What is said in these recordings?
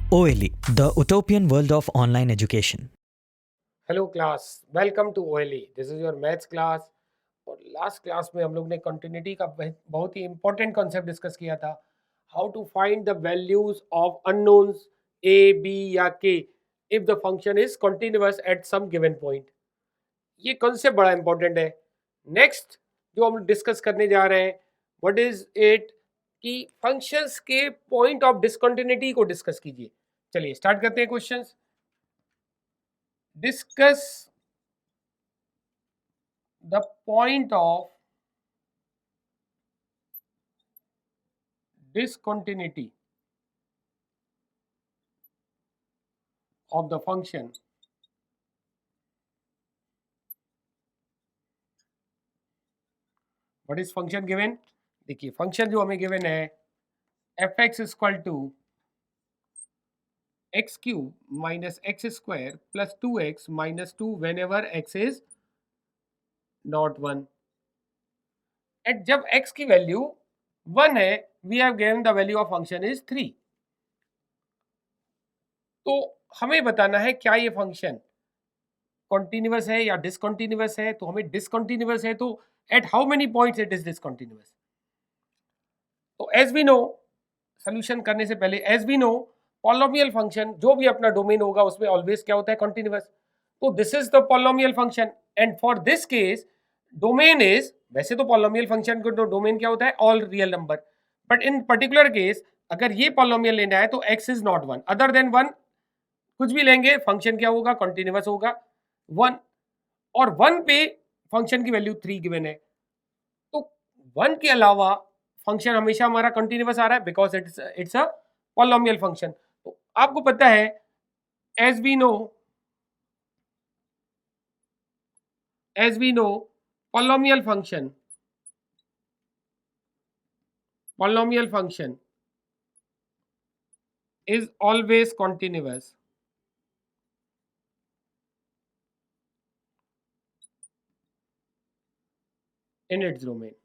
OLE, the utopian world of online education. Hello class, welcome to OLE. This is your maths class. और last class में हम लोग ने continuity का बहुत ही इंपॉर्टेंट कॉन्सेप्ट डिस्कस किया था। How to find the values of unknowns A B या k if the function is continuous at some given point. ये कॉन्सेप्ट बड़ा इंपॉर्टेंट है। नेक्स्ट जो हम डिस्कस करने जा रहे हैं, व्हाट इज इट, कि फंक्शंस के पॉइंट ऑफ डिसकंटिन्यूटी को डिस्कस कीजिए। चलिए स्टार्ट करते हैं questions. Discuss the point of discontinuity of the function what is function given। देखिए फंक्शन जो हमें गिवन है f x equal to x cube minus x square plus 2x minus 2 whenever x is not 1। At जब x की value 1 है, we have given the value of function is 3। तो हमें बताना है क्या ये फंक्शन कॉन्टिन्यूअस है या डिसकंटिन्यूअस है। तो हमें डिसकंटिन्यूअस है तो at how many points it is discontinuous. तो एज वी नो, सोल्यूशन करने से पहले as we know, polynomial function जो भी अपना डोमेन होगा उसमें ऑलवेज क्या होता है, कंटिन्यूअस। तो this is the polynomial function and for this case domain is, वैसे तो पॉलिनोमियल फंक्शन का डोमेन क्या होता है, all real number. But in particular case अगर ये पॉलिनोमियल लेना है तो x is not 1, other than 1 कुछ भी लेंगे फंक्शन क्या होगा, कंटिन्यूअस होगा 1। और 1 पे फंक्शन की वैल्यू 3 गिवन है, तो 1 के अलावा फंक्शन हमेशा हमारा कंटिन्यूअस आ रहा है because it's a polynomial function. तो आपको पता है as we know polynomial function is always continuous in its domain,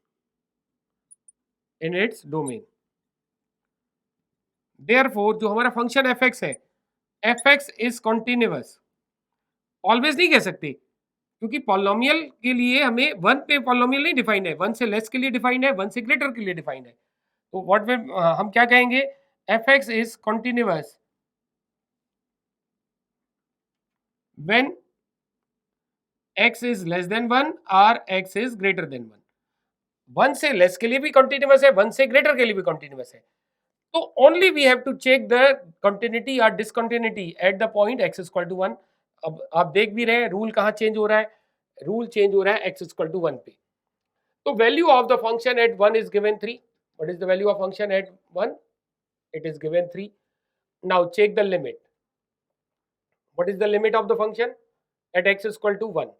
therefore जो हमारा फंक्शन एफ एक्स है, f x is continuous. Always नहीं कह सकते क्योंकि पॉलिनोमियल के लिए हमें 1 पे पॉलिनोमियल नहीं डिफाइंड है, 1 से लेस के लिए डिफाइंड है, 1 से ग्रेटर के लिए डिफाइंड है। तो व्हाट वे हम क्या कहेंगे, F x is continuous when x is less than 1 और x is greater than 1। 1 से लेस के लिए भी कंटिन्यूअस है, 1 से ग्रेटर के लिए भी कंटिन्यूअस है। तो only we have to check the continuity और discontinuity at the point x equal to 1। अब आप देख भी रहे हैं रूल कहाँ चेंज हो रहा है, रूल चेंज हो रहा है x इक्वल टू 1 पे। तो value of the function at 1 is given 3। What is the value of function at 1? It is given 3। Now check the limit. What is the limit of the function at x equal to 1?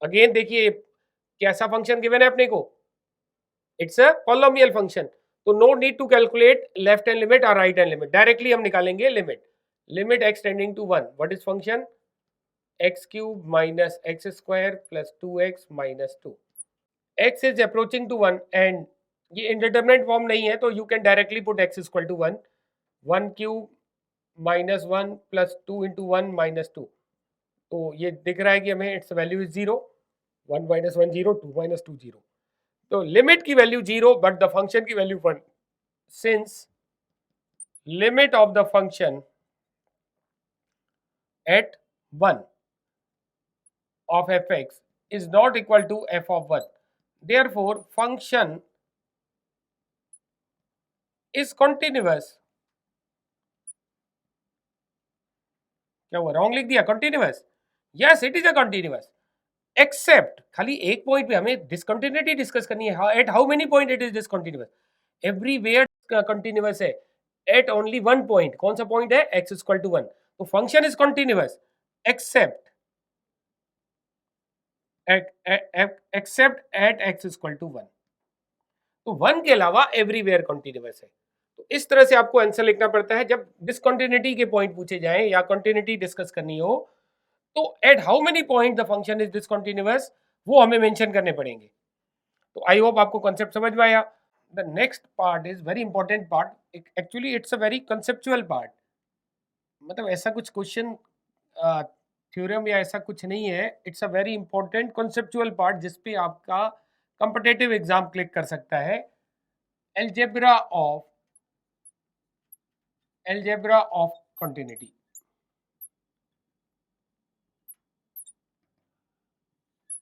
Again देखिए कैसा function given है अपने को, it's a polynomial function. तो no need to calculate left hand limit और right hand limit, directly हम निकालेंगे limit x tending to 1। What is function x cube minus x square plus 2x minus 2। x is approaching to 1 and ये indeterminate form नहीं है तो you can directly put x equal to 1। 1 cube minus 1 plus 2 into 1 minus 2। तो ये दिख रहा है कि हमें its value is 0। 1 minus 1 0, 2 minus 2 0। तो लिमिट की वैल्यू 0 बट द फंक्शन की value 1। Since limit of the function at 1 of fx is not equal to f of 1, therefore function is continuous। क्या हुआ, रॉन्ग लिख दिया, continuous. Yes it is a continuous except, खाली एक point पे हमें discontinuity discuss करनी है। At how many point it is discontinuous? Everywhere continuous है एट ओनली वन पॉइंट। कौन सा पॉइंट है, x इक्वल टू 1। तो function is continuous except at x equal to 1। तो 1 के अलावा एवरीवेयर कंटिन्यूअस है। तो इस तरह से आपको आंसर लिखना पड़ता है जब डिसकंटिन्यूटी के पॉइंट पूछे जाएं या कंटिन्यूटी डिस्कस करनी हो। तो at how many point the function is discontinuous वो हमें मेंशन करने पड़ेंगे। तो आई होप आपको कॉन्सेप्ट समझ में आया। the next part is very important part. Actually, it's a very conceptual part. मतलब ऐसा कुछ क्वेश्चन थ्योरम या ऐसा कुछ नहीं है. It's a very important conceptual part जिसपे आपका कॉम्पिटिटिव एग्जाम क्लिक कर सकता है. Algebra of continuity.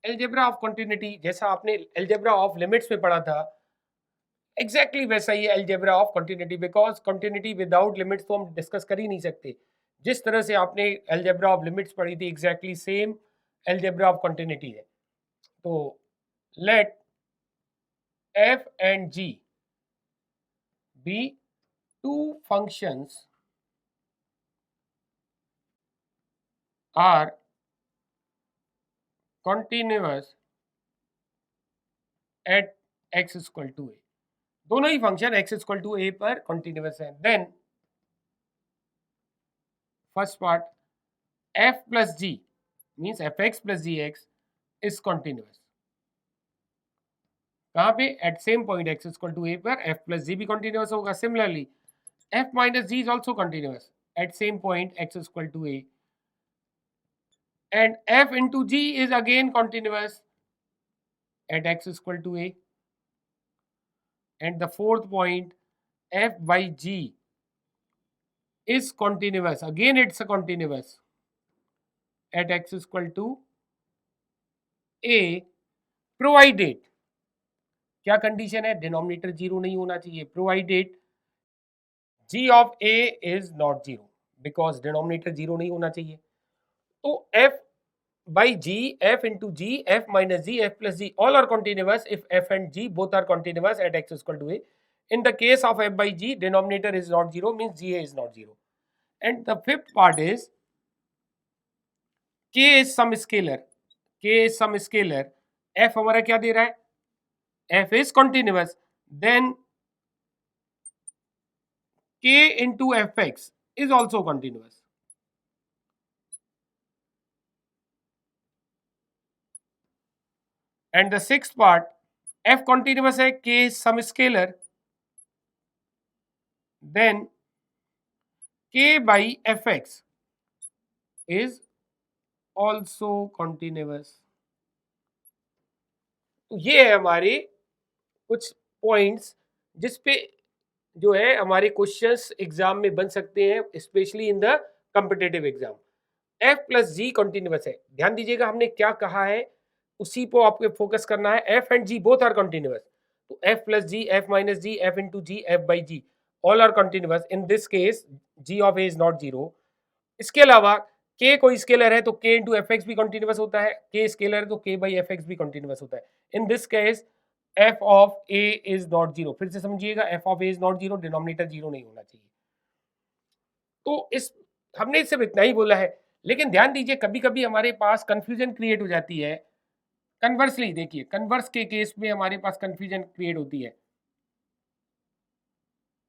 Algebra of continuity जैसा आपने एल्जेब्रा ऑफ लिमिट्स में पढ़ा था, एग्जैक्टली वैसा ही algebra of continuity. Because continuity without limits तो हम डिस्कस कर ही नहीं सकते. जिस तरह से आपने एल्जेब्रा ऑफ लिमिट्स पढ़ी थी, exactly same algebra of continuity है. तो late f and g be two functions are continuous at x equal to a. दोनों ही function x equal to a पर कंटिन्यूस है. Then first part f plus g means fx plus gx is continuous. कहाँ पे? At same point x equal to a पर f plus g भी continuous होगा. Similarly f minus g is also continuous at same point x is equal to a, and f into g is again continuous at x is equal to a, and the fourth point f by g is continuous, again it's a continuous at x is equal to a, provided क्या condition है? Denominator zero नहीं होना चाहिए. Provided g of a is not zero, because denominator zero नहीं होना चाहिए. तो f by g, f into g, f minus g, f plus g, all are continuous if f and g both are continuous at x is equal to a. In the case of f by g, denominator is not zero, means g is not zero. And the fifth part is k is some scalar. K is some scalar. f हमारा क्या दे रहा है? f is continuous. Then k into fx is also continuous. And the sixth part, f continuous है, k is some scalar, then k by fx is also continuous. तो ये है हमारे कुछ पॉइंट्स जिस पे जो है हमारे क्वेश्चंस एग्जाम में बन सकते हैं, specially in the competitive exam. f plus g continuous है. ध्यान दीजिएगा हमने क्या कहा है, उसी को आपको फोकस करना है. f and g both are continuous. तो f plus g, f minus g, f into g, f by g, all are continuous. In this case g of a is not zero. इसके अलावा k कोई scalar है तो k into f x भी continuous होता है. k scalar है तो k बाई एफ एक्स भी कंटिन्यूस होता है. In this case f of a is not zero. फिर से समझिएगा, f of a is not zero, denominator zero नहीं होना चाहिए. तो इस हमने सिर्फ इतना ही बोला है. लेकिन ध्यान दीजिए, कभी कभी हमारे पास कंफ्यूजन क्रिएट हो जाती है. कन्वर्सली देखिए, कन्वर्स के केस में हमारे पास कंफ्यूजन क्रिएट होती है.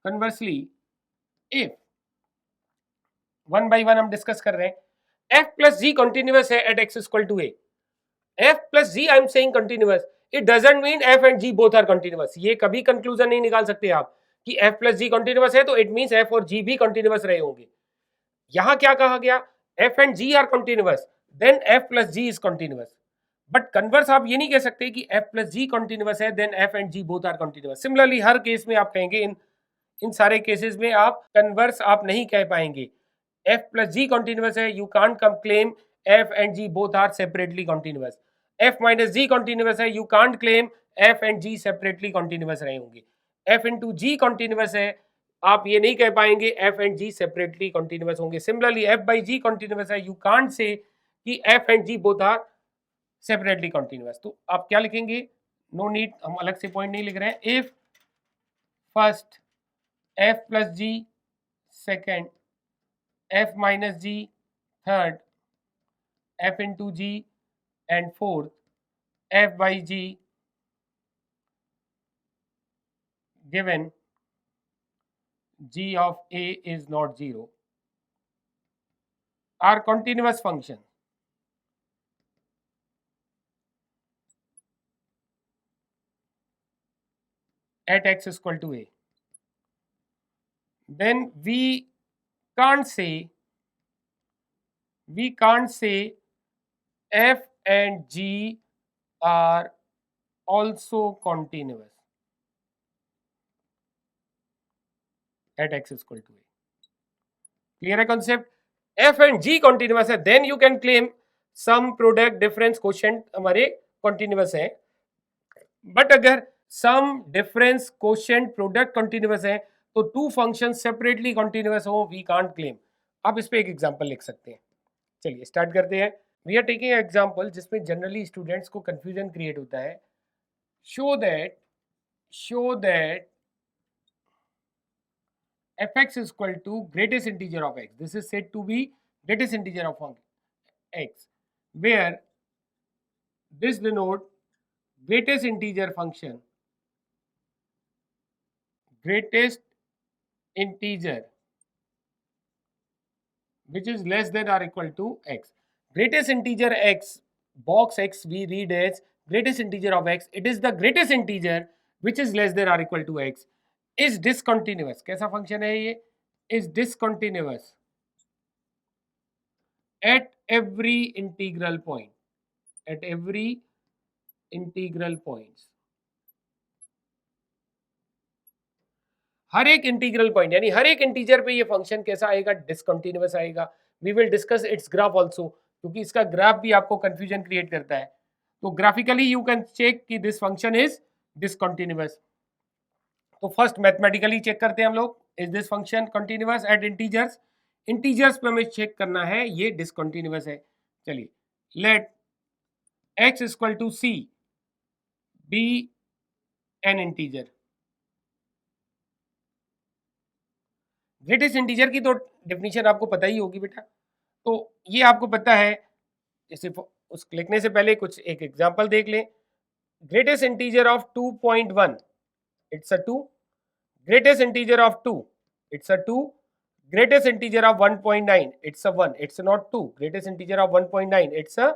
Conversely if one by one हम डिस्कस कर रहे हैं, f प्लस जी कंटिन्यूस है at x equal to a. f plus g I am saying continuous. It doesn't mean f and g both are continuous. ये कभी कंक्लूजन नहीं निकाल सकते आप कि f प्लस जी कंटिन्यूस है तो इट मींस f और g भी कंटिन्यूस रहे होंगे. यहां क्या कहा गया? f and g are continuous, then f plus g is continuous. But converse आप ये नहीं कह सकते कि f प्लस जी कंटिन्यूस है then f and g both are continuous. Similarly हर केस में आप कहेंगे, इन सारे केसेस में आप कन्वर्स आप नहीं कह पाएंगे. f प्लस जी कंटिन्यूस है, you can't come claim f and g both are separately continuous. f minus g continuous है, you can't claim f and g separately continuous रहे होंगे. f इंटू जी कंटिन्यूस है, आप ये नहीं कह पाएंगे f and g separately continuous होंगे. Similarly f by g continuous है, यू कांट से कि f and g both are separately continuous. तो आप क्या लिखेंगे? नो नीड, हम अलग से पॉइंट नहीं लिख रहे हैं. If first f plus g, second f minus g, third f into g, and fourth f by g given g of a is not zero are continuous function. at x is equal to a, then we can't say f and g are also continuous at x is equal to a. Clear है concept? f and g continuous है, then you can claim sum product difference quotient हमारे continuous है. But अगर some difference quotient product continuous है तो two function separately continuous हो, we can't claim. आप इस पे एक एग्जांपल लिख सकते हैं. चलिए स्टार्ट करते हैं. वी आर टेकिंग एग्जांपल जिसमें जनरली स्टूडेंट्स को कंफ्यूजन क्रिएट होता है. Show that fx is equal to greatest integer of x. This is said to be greatest integer of x, where this denote greatest integer function, greatest integer which is less than or equal to x. Greatest integer x, box x we read as greatest integer of x. It is the greatest integer which is less than or equal to x. Is discontinuous. कैसा function है ये? Is discontinuous at every integral point. At every integral points. हर एक integral point यानी हर एक integer पे ये function कैसा आएगा? डिसकंटिन्यूअस आएगा. We will discuss its graph also, क्योंकि इसका ग्राफ भी आपको कंफ्यूजन क्रिएट करता है. तो ग्राफिकली यू कैन चेक कि दिस फंक्शन इज डिसकंटिन्यूअस. तो फर्स्ट मैथमेटिकली चेक करते हैं हम लोग. Is this function continuous at integers? Integers पे हमें चेक करना है ये डिसकंटिन्यूअस है. चलिए, let x is equal to c be an integer. Greatest integer की तो डेफिनेशन आपको पता ही होगी बेटा. तो ये आपको पता है. जैसे उस लिखने से पहले कुछ एक एग्जांपल देख लें. Greatest integer of 2.1 it's a 2. Greatest integer of 2 it's a 2. Greatest integer of 1.9 it's a 1. It's not 2. Greatest integer of 1.9 it's a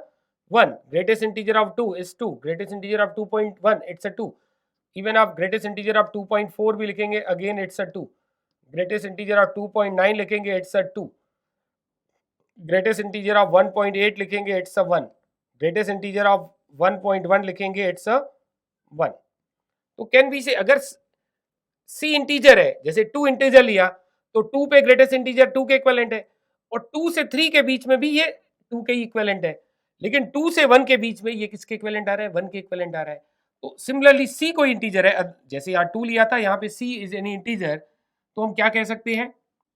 1. Greatest integer of 2 is 2. Greatest integer of 2.1 it's a 2. Even आप greatest integer of 2.4 भी लिखेंगे, again it's a 2. Greatest integer of 2.9 लिखेंगे, it's a 2. Greatest integer of 1.8 लिखेंगे, it's a 1. Greatest integer of 1.1 लिखेंगे, it's a 1. तो can we से अगर c integer है, जैसे 2 इंटीजर लिया तो 2 पे ग्रेटेस्ट इंटीजर 2 के इक्विवेलेंट है, और 2 से 3 के बीच में भी ये 2 के इक्विवेलेंट है. लेकिन 2 से 1 के बीच में ये किसके इक्विवेलेंट आ रहा है? 1 के इक्विवेलेंट आ रहा है. तो सिमिलरली c कोई इंटीजर है, जैसे यहाँ 2 लिया था, यहाँ पे c इज एनी इंटीजर, तो हम क्या कह सकते हैं?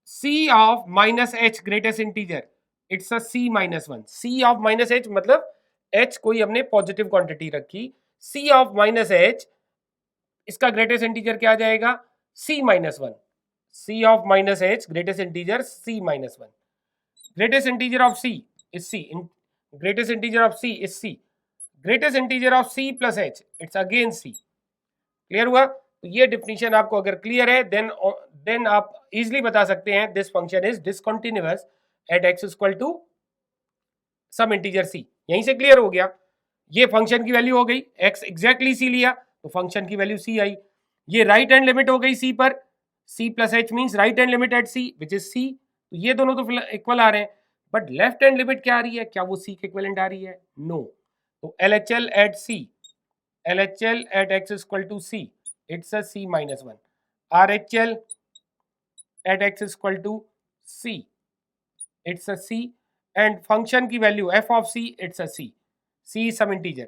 c of minus h greatest integer, it's a c minus 1. c of minus h मतलब h कोई हमने पॉजिटिव क्वांटिटी रखी. c ऑफ माइनस h, इसका ग्रेटेस्ट इंटीजर क्या आ जाएगा? c minus 1. c of minus h greatest integer c minus 1. Greatest integer of c is c. Greatest integer of c is c. Greatest integer of c plus h, it's again c. Clear हुआ? तो ये definition आपको अगर clear है, then आप easily बता सकते हैं this function is discontinuous at x equal to some integer c. यहीं से क्लियर हो गया. ये फंक्शन की वैल्यू हो गई, x एग्जैक्टली c लिया तो फंक्शन की वैल्यू c आई. ये राइट हैंड लिमिट हो गई c पर. c plus h means right hand limit at c which is c. तो ये दोनों तो इक्वल आ रहे हैं, बट लेफ्ट हैंड लिमिट क्या आ रही है? क्या वो c के इक्विवेलेंट आ रही है? नो. तो LHL at c, LHL at x equal to c, it's a c minus 1. RHL at x is equal to c, it's a c. and function की value f of c, it's a c. c is some integer.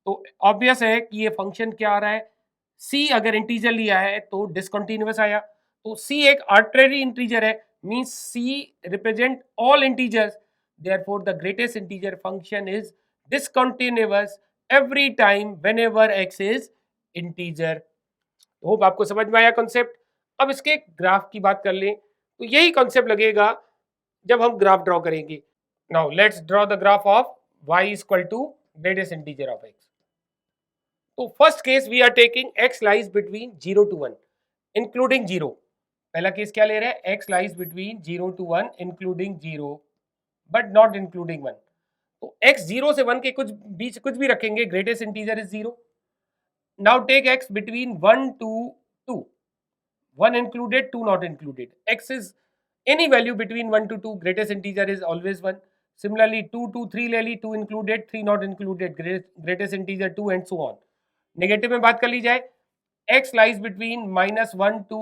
तो obvious है कि ये function क्या आ रहा है? c अगर integer लिया है तो डिसकंटिन्यूअस आया. तो c एक आर्बिट्रेरी इंटीजर है, means c represent all integers. Therefore the greatest integer function is discontinuous every time whenever x is integer. Hope आपको समझ में आया कॉन्सेप्ट. अब इसके ग्राफ की बात कर लें तो यही कॉन्सेप्ट लगेगा जब हम ग्राफ ड्रॉ करेंगे. Now let's draw the graph of y equal to greatest integer of x. तो first case we are taking x lies between 0 to 1 including 0. पहला केस क्या ले रहे हैं? x lies between 0 to 1 including 0 but not including 1. तो x 0 से 1 के बीच कुछ भी रखेंगे, greatest integer is 0. Now take x between 1 to 2, 1 included, 2 not included. X is any value between 1 to 2, greatest integer is always 1. Similarly 2 to 3 ले ली, 2 included, 3 not included, greatest integer 2 and so on. Negative में बात कर ली जाए, x lies between -1 to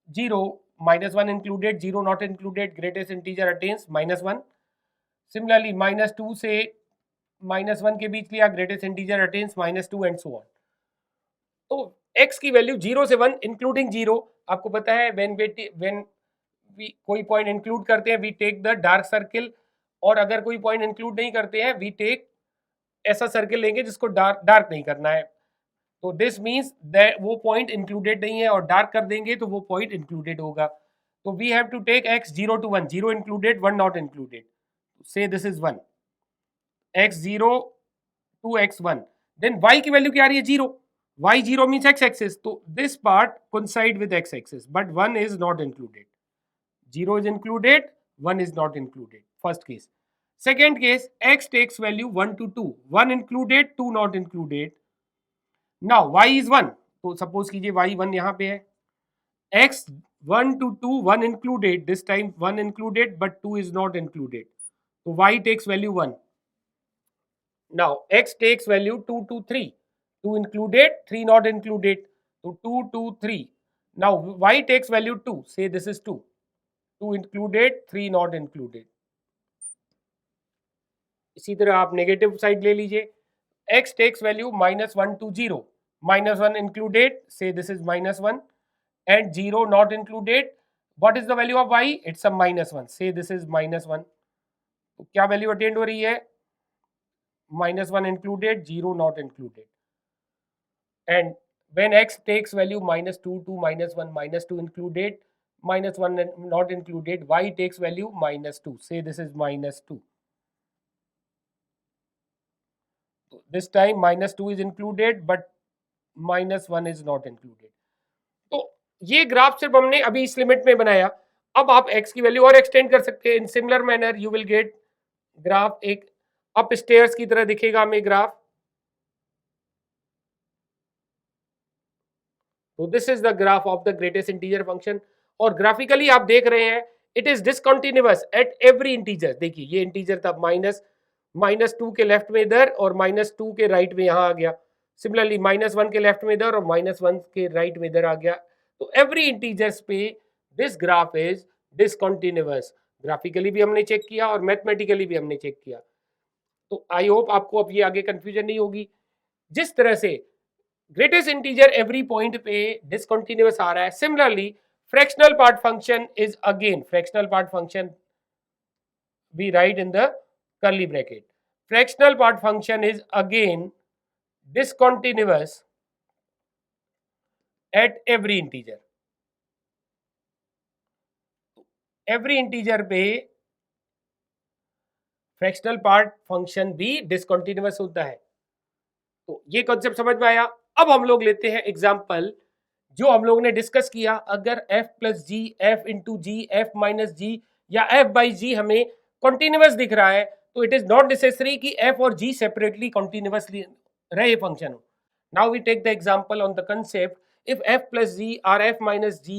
0, -1 included, 0 not included, greatest integer attains -1. Similarly -2 से -1 के बीच लिया, greatest integer attains -2 and so on. तो x की वैल्यू 0 से 1 इंक्लूडिंग 0, आपको पता है व्हेन कोई पॉइंट इंक्लूड करते हैं we take the dark circle, और अगर कोई पॉइंट इंक्लूड नहीं करते हैं वी टेक ऐसा सर्किल लेंगे जिसको डार्क नहीं करना है. तो दिस मीन्स दैट वो पॉइंट इंक्लूडेड नहीं है, और डार्क कर देंगे तो वो पॉइंट इंक्लूडेड होगा. तो we have to take x 0 to 1, 0 included, 1 not included. Say this is 1, x 0 to x 1. Then y की वैल्यू क्या आ रही है? 0. y 0 means x axis, so this part coincide with x axis, but 1 is not included. 0 is included, 1 is not included. First case. Second case, x takes value 1 to 2, 1 included, 2 not included. Now y is 1, तो suppose कीजिए y 1 यहाँ पे है. x 1 to 2, 1 included, this time 1 included but 2 is not included. So y takes value 1. Now x takes value 2 to 3. 2 included, 3 not included. So 2 to 3. Now y takes value 2. Say this is 2. 2 included, 3 not included. इसी तरह आप negative side ले लीजिए. x takes value -1 to 0. -1 included. Say this is -1. And 0 not included. What is the value of y? It's a -1. Say this is -1. तो क्या value attend हो रही है? -1 included, 0 not included. And when x takes value -2 to -1, -2 included, -1 not included, y takes value -2. Say this is -2. This time -2 is included but -1 is not included. तो ये graph सिर्फ हमने अभी इस लिमिट में बनाया. अब आप x की वैल्यू और एक्सटेंड कर सकते हैं. In similar manner you will get graph एक अप स्टेयर्स की तरह दिखेगा हमें ग्राफ. तो this is the graph of the greatest integer function. और ग्राफिकली आप देख रहे हैं it is discontinuous at every integer. देखिए ये इंटीजर था -2 के लेफ्ट में इधर और -2 के राइट में यहाँ आ गया. सिमिलरली -1 के लेफ्ट में इधर और -1 के राइट में इधर आ गया. तो एवरी इंटीजर्स पे this graph is discontinuous. Graphically भी हमने चेक किया और मैथमेटिकली भी हमने चेक किया. तो आई होप आपको अब ये आगे कंफ्यूजन नहीं होगी. जिस तरह से ग्रेटेस्ट इंटीजर एवरी पॉइंट पे डिसकंटिन्यूअस आ रहा है, similarly fractional part function is again, fractional part function we write in the curly bracket. Fractional part function is again discontinuous at every integer. every integer पे fractional part function भी discontinuous होता है. तो ये concept समझ में आया. अब हम लोग लेते हैं एग्जांपल जो हम लोग ने डिस्कस किया. अगर f plus g, f into g, f minus जी या f बाई जी हमें कॉन्टिन्यूअस दिख रहा है तो इट इज नॉट नेसेसरी कि f और g सेपरेटली कॉन्टिन्यूअसली रहे फंक्शन हो. Now we take the example on the concept if f plus g or f minus g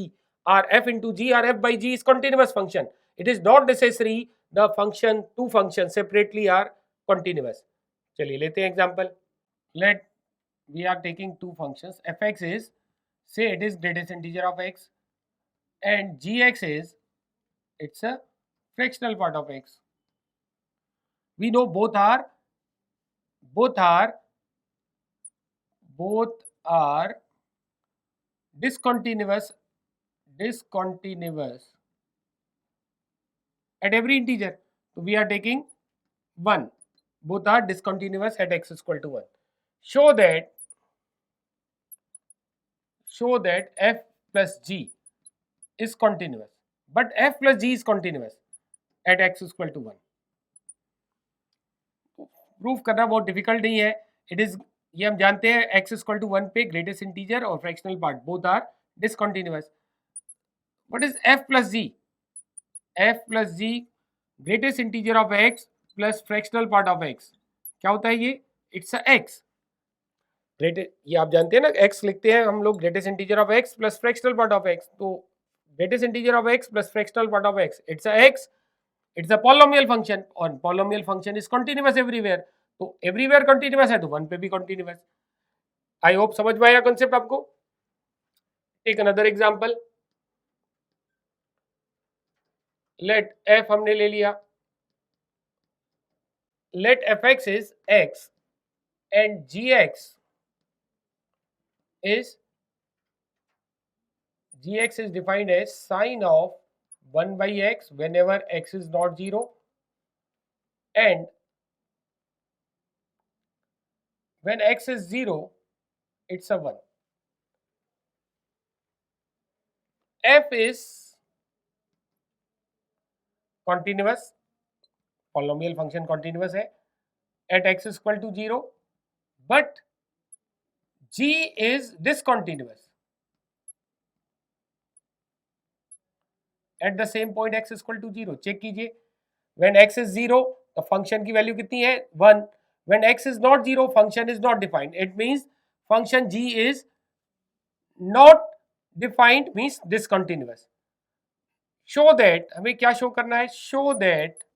or f into g or f by g is continuous function, it is not necessary the function, two functions separately are continuous. चलिए लेते हैं example. Let we are taking two functions. fx is, say it is greatest integer of x, and gx is, it's a fractional part of x. We know both are discontinuous at every integer. So we are taking 1. Both are discontinuous at x is equal to 1. Show that f plus g is continuous, but f plus g is continuous at x is equal to 1. Proof करना बहुत difficult नहीं है. It is, ये हम जानते हैं x is equal to 1 पे greatest integer और fractional part both are discontinuous. What is f plus g? f plus g greatest integer of x plus fractional part of x. क्या होता है ये? It's a x. ये आप जानते हैं ना, x लिखते हैं हम लोग greatest integer of x plus fractional part of x, तो greatest integer of x plus fractional part of x, it's a x, it's a polynomial function, और polynomial function is continuous everywhere, तो everywhere continuous है तो 1 पे भी continuous. I hope समझ में आया कॉन्सेप्ट आपको। Take another example, let f हमने ले लिया, let fx is x and gx is defined as sine of 1 by x whenever x is not 0 and when x is 0 it's a 1. F is continuous, polynomial function continuous है at x is equal to 0, but g is discontinuous at the same point x is equal to 0. Check कीजिए, when x is 0 तो function की value कितनी है 1, when x is not 0 function is not defined, it means function g is not defined means discontinuous. show that, हमें क्या show करना है, show that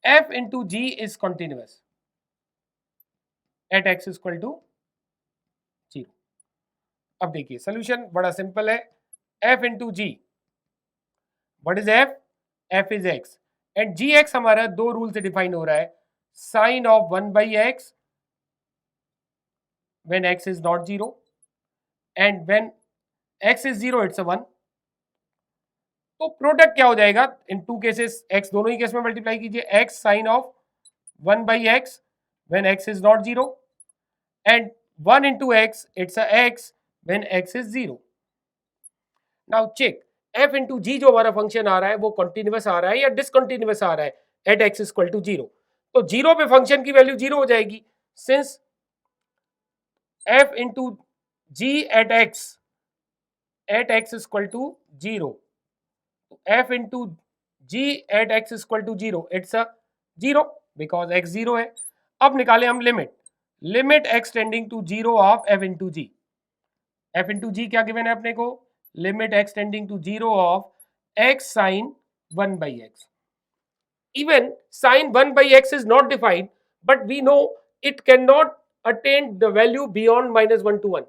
f into g is continuous at x is equal to 0. अब देखिए solution बड़ा simple है, f into g, what is f? f is x and gx हमारा दो रूल से डिफाइन हो रहा है, sign of 1 by x when x is not 0 and when x is 0 it's a 1. तो प्रोडक्ट क्या हो जाएगा इन टू केसेस, x दोनों ही केस में मल्टीप्लाई कीजिए, x sine of 1 by x when x is not 0 and 1 into x it's a x when x is 0. now check f into g जो हमारा फंक्शन आ रहा है वो कंटिन्यूअस आ रहा है या डिसकंटिन्यूअस आ रहा है at x is equal to 0, तो 0 पे फंक्शन की वैल्यू 0 हो जाएगी, since f into g at x is equal to 0, f into g at x is equal to 0 it's a 0 because x 0 है। अब निकाले हम लिमिट x टेंडिंग टू 0 ऑफ f into g, f into g क्या given है अपने को, limit x tending to 0 of x sin 1 by x. Even sin 1 by x is not defined, but we know it cannot attain the value beyond -1 to 1.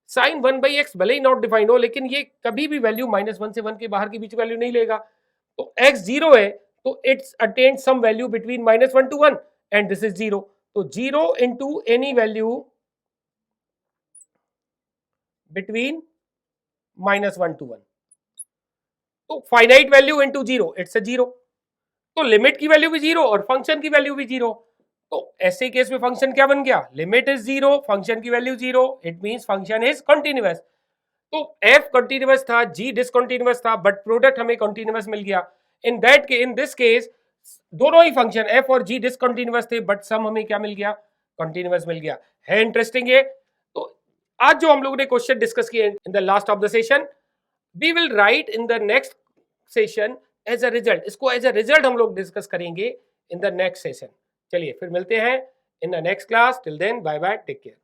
sin 1 by x भले ही not defined हो लेकिन ये कभी भी value -1 से 1 के बाहर के बीच वैल्यू नहीं लेगा, तो x 0 है तो it's attain some value between -1 to 1 and this is 0, तो 0 into any value between -1 to 1, तो finite value into 0 it's a 0, तो लिमिट की वैल्यू भी 0 और फंक्शन की वैल्यू भी 0, तो ऐसे केस में फंक्शन क्या बन गया, लिमिट इज 0 फंक्शन की value 0, it means function is continuous. तो f कंटीन्यूअस था, g डिसकंटीन्यूअस था, बट प्रोडक्ट हमें कंटीन्यूअस मिल गया। इन दिस केस दोनों ही फंक्शन f और g डिसकंटीन्यूअस थे, बट सम हमें क्या मिल गया, कंटीन्यूअस मिल गया। है इंटरेस्टिंग ये। तो आज जो हम लोगों ने क्वेश्चन डिस्कस किए in the last of the session, we will write in the next session as a result, इसको एज अ रिजल्ट हम लोग डिस्कस करेंगे इन द नेक्स्ट सेशन। चलिए फिर मिलते हैं in the next class, till then bye bye, take care.